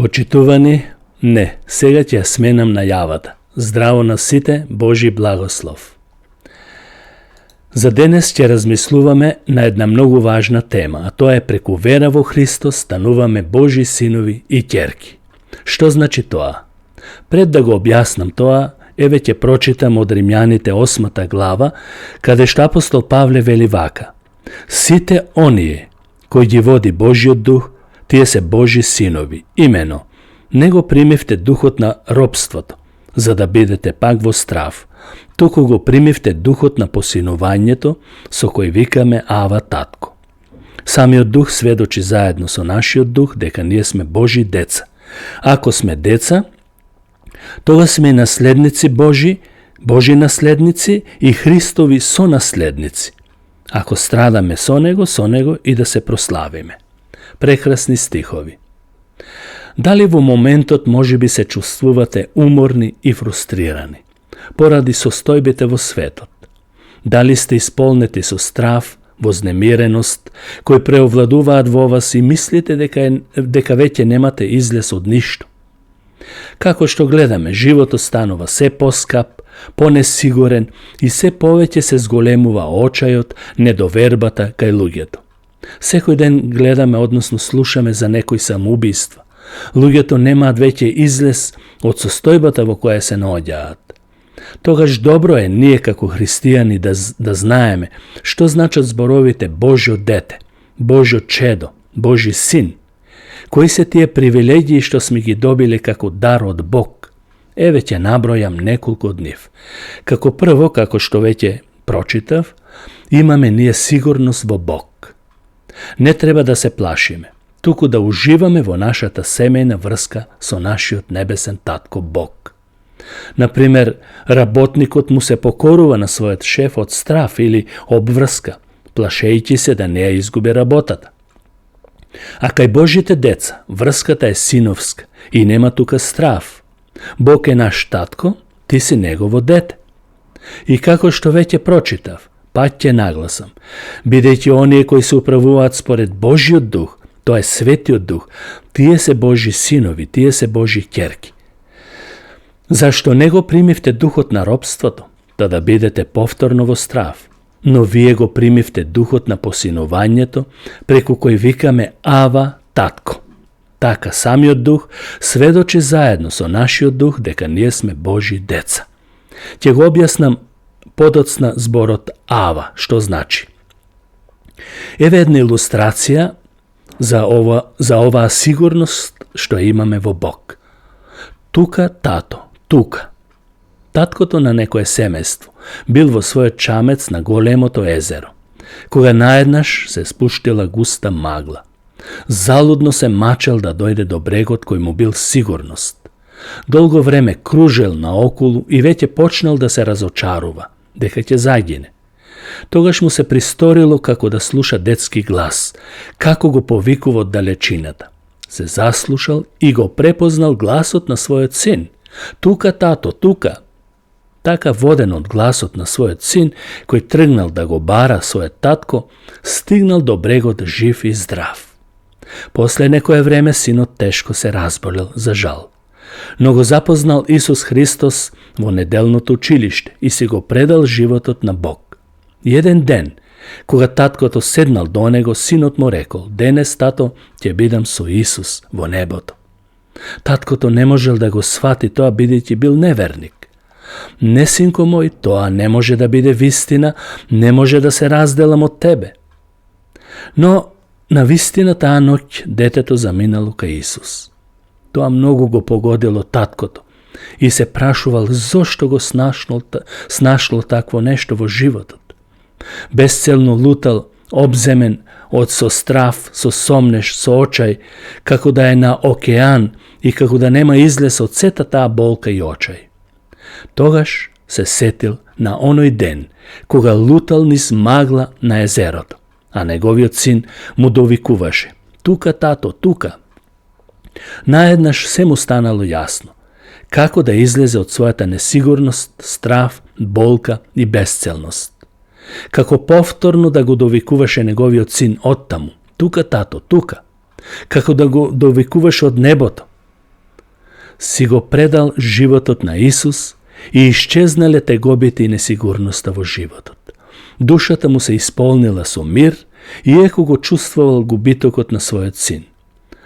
Почитувани, не, сега ќе ја сменам најавата. Здраво на сите, Божи благослов. За денес ќе размислуваме на една многу важна тема, а тоа е преку вера во Христос стануваме Божи синови и ќерки. Што значи тоа? Пред да го објаснам тоа, еве ќе прочитам од Римјаните 8 глава, каде што апостол Павле вели вака: Сите оние кои ги води Божиот дух, тие се Божи синови. Имено, не го примивте духот на робството, за да бидете пак во страв, туку го примивте духот на посинувањето, со кој викаме Ава, татко. Самиот дух сведочи заедно со нашиот дух дека ние сме Божи деца. Ако сме деца, тога сме и наследници Божи, Божи наследници и Христови сонаследници. Ако страдаме со него и да се прославиме. Прекрасни стихови. Дали во моментот можеби се чувствувате уморни и фрустрирани поради состојбите во светот? Дали сте исполнети со страв, вознемиреност, кои преовладуваат во вас и мислите дека веќе немате излез од ништо? Како што гледаме, животот станува се поскап, понесигурен и се повеќе се зголемува очајот, недовербата кај луѓето. Секој ден гледаме, односно слушаме за некои самоубиства. Луѓето немаат веќе излез од состојбата во која се наоѓаат. Тогаш добро е ние како христијани да знаеме што значат зборовите Божјо дете, Божјо чедо, Божи син. Кои се тие привилегии што сме ги добиле како дар од Бог? Еве ќе набројам неколку од нив. Како прво, како што веќе прочитав, имаме ние сигурност во Бог. Не треба да се плашиме, туку да уживаме во нашата семејна врска со нашиот небесен татко Бог. Например, работникот му се покорува на својот шеф од страв или обврска, плашејќи се да не ја изгуби работата. А кај Божите деца, врската е синовска и нема тука страв. Бог е наш татко, ти си негово дете. И како што веќе прочитав, пак ќе нагласам, бидејќи оние кои се управуваат според Божиот дух, тоа е Светиот дух, тие се Божи синови, тие се Божи ќерки. Зашто не го примивте духот на робството, да бидете повторно во страв, но вие го примивте духот на посинувањето, преку кој викаме Ава, татко. Така самиот дух сведочи заедно со нашиот дух дека ние сме Божи деца. Ќе го објаснам подоцна зборот Ава, што значи. Еве една илустрација за оваа сигурност што имаме во Бог. Тука тато, тука. Таткото на некое семејство бил во својот чамец на големото езеро, кога наеднаш се спуштила густа магла. Залудно се мачел да дојде до брегот кој му бил сигурност. Долго време кружел наоколу и веќе почнал да се разочарува, дека ќе загине. Тогаш му се присторило како да слуша детски глас, како го повикува од далечината. Се заслушал и го препознал гласот на својот син. Тука, тато, тука. Така воден од гласот на својот син, кој тргнал да го бара својот татко, стигнал до брегот жив и здрав. После некое време синот тешко се разболел за жал, но го запознал Исус Христос во неделното училиште и си го предал животот на Бог. Еден ден, кога таткото седнал до него, синот му рекол: денес, тато, ќе бидам со Исус во небото. Таткото не можел да го свати тоа, бидејќи бил неверник. Не, синко мој, тоа не може да биде вистина, не може да се разделам од тебе. Но на вистина таа ноќ детето заминало кај Исус. Тоа многу го погодило таткото и се прашувал зошто го снашло такво нешто во животот. Безцелно лутал, обземен од со страв, со сомнеш, со очај, како да е на океан и како да нема излез од сета таа болка и очај. Тогаш се сетил на оној ден, кога лутал низ магла на езерото, а неговиот син му довикуваше: тука, тато, тука. Наеднаш се му станало јасно како да излезе од својата несигурност, страв, болка и безцелност. Како повторно да го довикуваше неговиот син оттаму: тука, тато, тука. Како да го довикуваше од небото: си го предал животот на Исус и исчезнале тегобите и несигурноста во животот. Душата му се исполнила со мир, иако го чувствувал губитокот на својот син.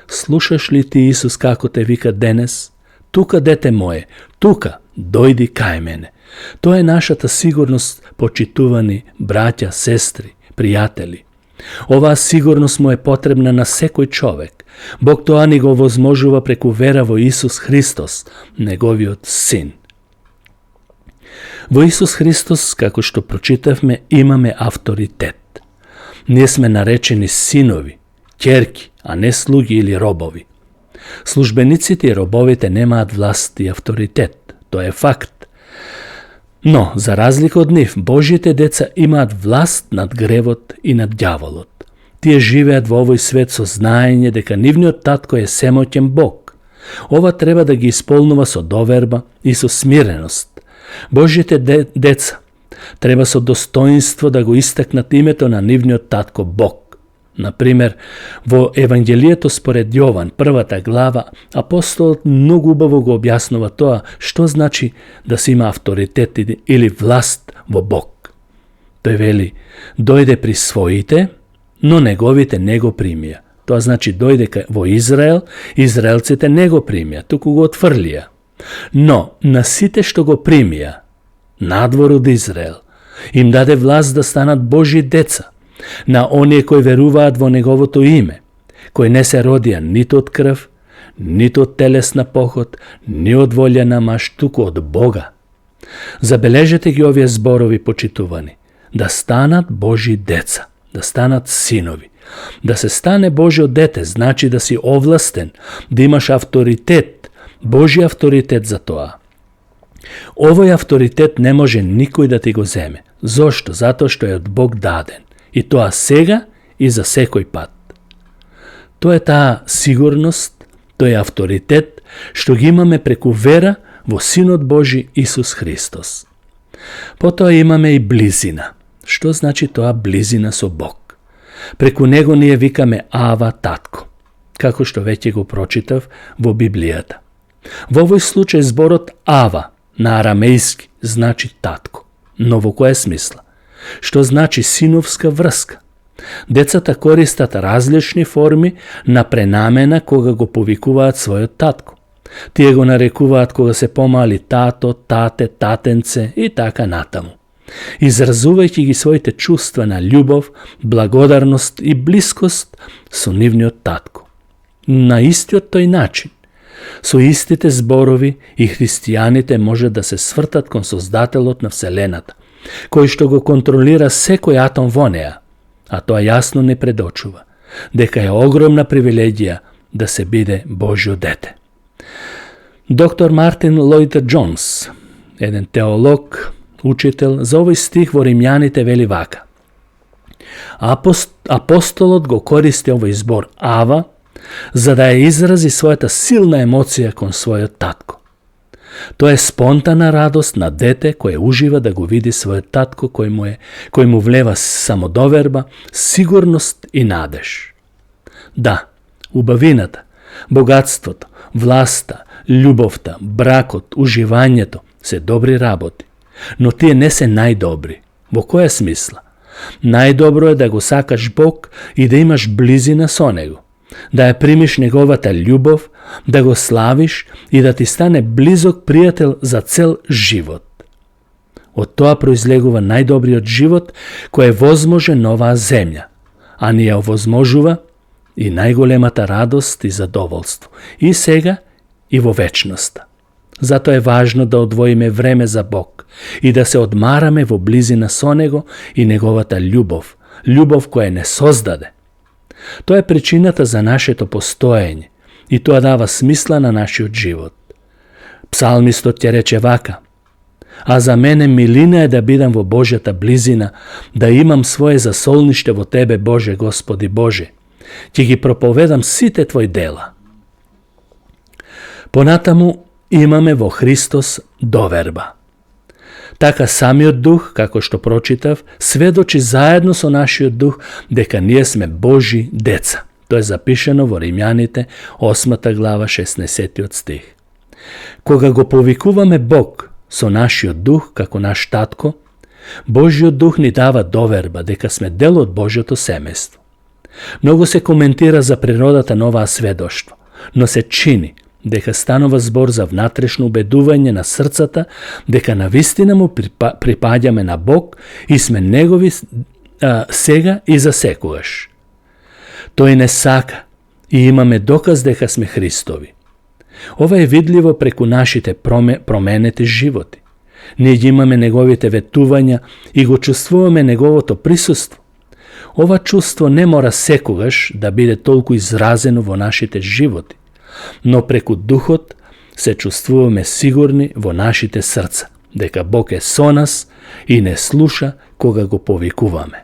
Слушаш ли ти Исус како те вика денес? Тука, дете мое, тука, дојди кај мене. Тоа е нашата сигурност, почитувани браќа, сестри, пријатели. Оваа сигурност му е потребна на секој човек. Бог тоа ни го возможува преку вера во Исус Христос, неговиот син. Во Исус Христос, како што прочитавме, имаме авторитет. Ние сме наречени синови, ќерки, а не слуги или робови. Службениците и робовите немаат власт и авторитет. Тоа е факт. Но, за разлика од нив, Божите деца имаат власт над гревот и над ѓаволот. Тие живеат во овој свет со знаење дека нивниот татко е семоќен Бог. Ова треба да ги исполнува со доверба и со смиреност. Божите деца треба со достоинство да го истакнат името на нивниот татко Бог. Например, во Евангелието според Јован, 1 глава, апостолот многу убаво го објаснува тоа што значи да се има авторитет или власт во Бог. Тој вели, дојде при своите, но неговите не го примија. Тоа значи дојде во Израел, израелците не го примија, туку го отфрлија. Но на сите што го примија, надвор од Израел, им даде власт да станат Божји деца, на оние кои веруваат во неговото име, кои не се родија ниту од крв, ниту од телесна поход, ни од волја на маж, туку од Бога. Забележете ги овие зборови, почитувани, да станат Божји деца, да станат синови. Да се стане Божјо дете значи да си овластен, да имаш авторитет, Божји авторитет за тоа. Овој авторитет не може никој да ти го земе. Зошто? Затоа што е од Бог даден. И тоа сега и за секој пат. Тоа е таа сигурност, тој е авторитет што ги имаме преку вера во Синот Божи Исус Христос. Потоа имаме и близина. Што значи тоа близина со Бог? Преку него ние викаме Ава, татко, како што веќе го прочитав во Библијата. Во овој случај зборот Ава на арамејски значи татко. Но во која смисла? Што значи синовска врска? Децата користат различни форми на пренамена кога го повикуваат својот татко. Тие го нарекуваат кога се помали тато, тате, татенце и така натаму, изразувајќи ги своите чувства на љубов, благодарност и блискост со нивниот татко. На истиот тој начин, со истите зборови и христијаните може да се свртат кон Создателот на Вселената, кој што го контролира секој атом во неа, а тоа јасно не предочува дека е огромна привилегија да се биде Божјо дете. Доктор Мартин Лојд Џонс, еден теолог, учител, за овој стих во Римјаните вели вака: Апостолот го користи овој збор Ава за да ја изрази својата силна емоција кон својот татко. Тоа е спонтана радост на дете кое ужива да го види својот татко кој му влева самодоверба, сигурност и надеж. Да, убавината, богатството, власта, љубовта, бракот, уживањето се добри работи, но тие не се најдобри. Во која смисла? Најдобро е да го сакаш Бог и да имаш близина со Него, да ја примиш Неговата љубов, да го славиш и да ти стане близок пријател за цел живот. Од тоа произлегува најдобриот живот кој е возможен на оваа земја, а ни ја овозможува и најголемата радост и задоволство, и сега и во вечноста. Затоа е важно да одвоиме време за Бог и да се одмараме во близина со Него и Неговата љубов, љубов која не создаде. Тоа е причината за нашето постоење и тоа дава смисла на нашиот живот. Псалмистот ќе рече вака: А за мене милина е да бидам во Божјата близина, да имам своје засолниште во Тебе, Боже, Господи Боже. Ќе ги проповедам сите Твои дела. Понатаму имаме во Христос доверба. Така самиот дух, како што прочитав, сведочи заедно со нашиот дух дека ние сме Божји деца. Тоа е запишено во Римјаните 8 глава 16 стих. Кога го повикуваме Бог со нашиот дух, како наш татко, Божиот дух ни дава доверба дека сме дел од Божиото семејство. Многу се коментира за природата на оваа сведоштво, но се чини дека станува збор за внатрешно убедување на срцата дека навистина му припаѓаме на Бог и сме негови сега и за секогаш. Тој не сака и имаме доказ дека сме Христови. Ова е видливо преку нашите променети животи. Ние ги имаме неговите ветувања и го чувствуваме неговото присуство. Ова чувство не мора секогаш да биде толку изразено во нашите животи, но преку духот се чувствуваме сигурни во нашите срца, дека Бог е со нас и не слуша кога го повикуваме.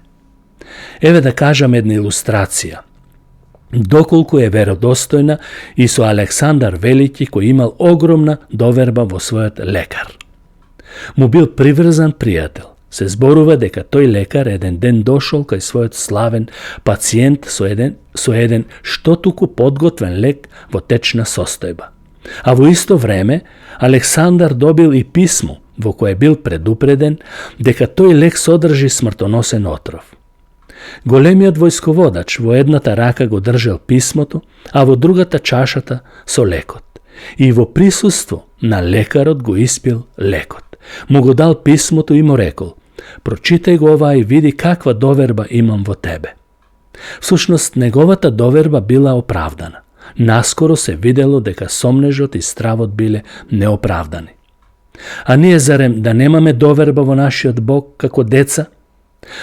Еве да кажам една илустрација. Доколку е веродостојна и со Александар Велики, кој имал огромна доверба во својот лекар. Му бил приврзан пријател. Се зборува дека тој лекар еден ден дошол кај својот славен пациент со еден што туку подготвен лек во течна состојба. А во исто време Александар добил и писмо во кое бил предупреден дека тој лек содржи смртоносен отров. Големиот војсководач во едната рака го држал писмото, а во другата чашата со лекот. И во присуство на лекарот го испил лекот. Му го дал писмото и му рекол: прочитај го ова и види каква доверба имам во тебе. Всушност, неговата доверба била оправдана. Наскоро се видело дека сомнежот и стравот биле неоправдани. А ние зарем да немаме доверба во нашиот Бог како деца?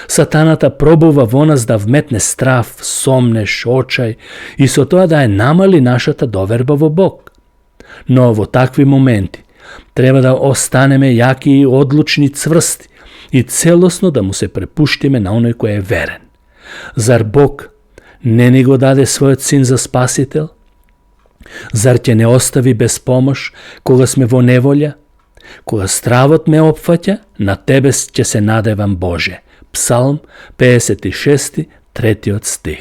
Сатаната пробува во нас да вметне страв, сомнеж, очај и со тоа да ја намали нашата доверба во Бог. Но во такви моменти треба да останеме јаки и одлучни, цврсти и целосно да му се препуштиме на оној кој е верен. Зар Бог не ни го даде својот син за спасител? Зар ќе не остави без помош кога сме во неволја? Кога стравот ме опфаќа, на тебе ќе се надевам, Боже. Псалм 56, 3 стих.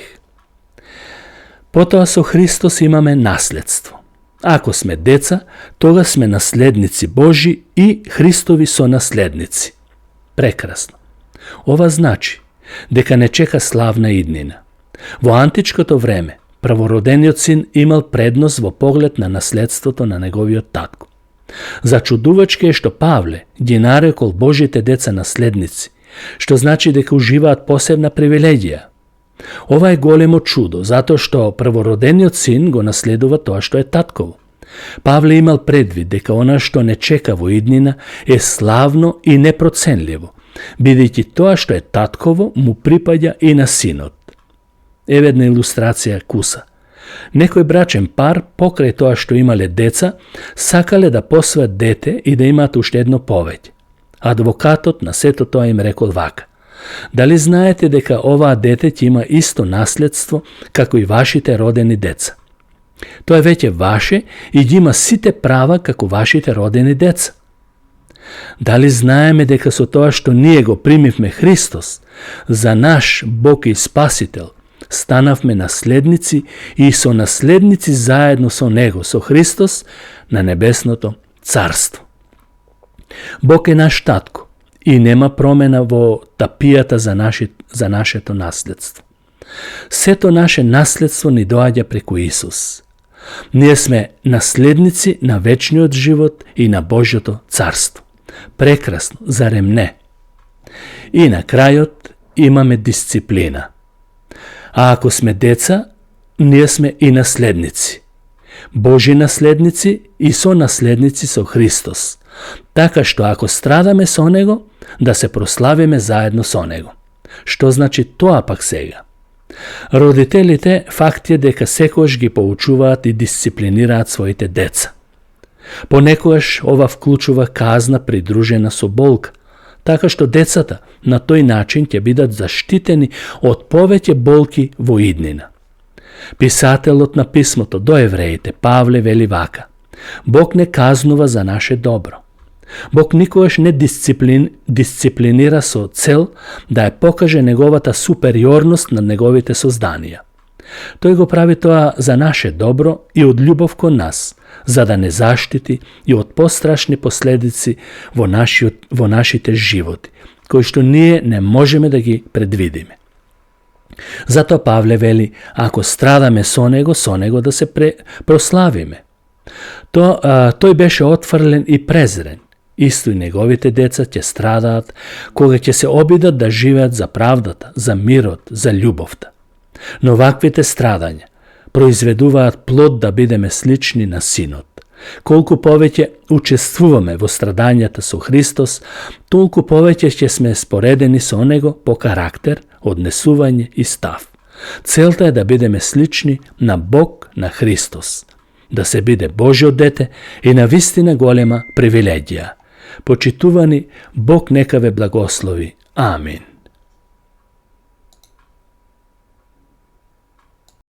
Потоа со Христос имаме наследство. Ако сме деца, тога сме наследници Божи и Христови сонаследници. Прекрасно. Ова значи дека не чека славна иднина. Во античкото време, правородениот син имал предност во поглед на наследството на неговиот татко. Зачудувачки е што Павле ги нарекол Божите деца наследници, што значи дека уживаат посебна привилегија. Ова е големо чудо, затоа што првородениот син го наследува тоа што е татково. Павле имал предвид дека она што не чека во иднина е славно и непроценливо, бидејќи тоа што е татково му припаѓа и на синот. Еве една илустрација куса. Некој брачен пар, покрај тоа што имале деца, сакале да посвојат дете и да имаат уште едно повеќе. Адвокатот на сето тоа им рекол вака: дали знаете дека оваа дете ќе има исто наследство како и вашите родени деца? Тоа е веќе ваше и ги има сите права како вашите родени деца. Дали знаеме дека со тоа што ние го примивме Христос за наш Бог и Спасител, станавме наследници и сонаследници заедно со Него, со Христос, на небесното царство. Бог е наш татко и нема промена во тапијата за нашето наследство. Сето наше наследство ни доаѓа преку Исус. Ние сме наследници на вечниот живот и на Божјото царство. Прекрасно, зарем не? И на крајот имаме дисциплина. А ако сме деца, ние сме и наследници. Божи наследници и сонаследници со Христос. Така што ако страдаме со Него, да се прославиме заедно со Него. Што значи тоа пак сега? Родителите факт е дека секогаш ги поучуваат и дисциплинираат своите деца. Понекогаш ова вклучува казна придружена со болка, така што децата на тој начин ќе бидат заштитени од повеќе болки во иднина. Писателот на писмото до евреите Павле вели вака: Бог не казнува за наше добро. Бог никогаш не дисциплинира со цел да ја покаже неговата супериорност на неговите созданија. Тој го прави тоа за наше добро и од љубов кон нас, за да не заштити и од пострашни последици во нашите животи, кои што ние не можеме да ги предвидиме. Затоа Павле вели, ако страдаме со него да се прославиме. Тој беше отфрлен и презрен. Исто и неговите деца ќе страдаат, кога ќе се обидат да живеат за правдата, за мирот, за љубовта. Но ваквите страдања произведуваат плод да бидеме слични на Синот. Колку повеќе учествуваме во страдањата со Христос, толку повеќе ќе сме споредени со Него по карактер, однесување и став. Целта е да бидеме слични на Бог, на Христос. Да се биде Божјо дете и навистина голема привилегија. Почитувани, Бог нека ве благослови. Амин.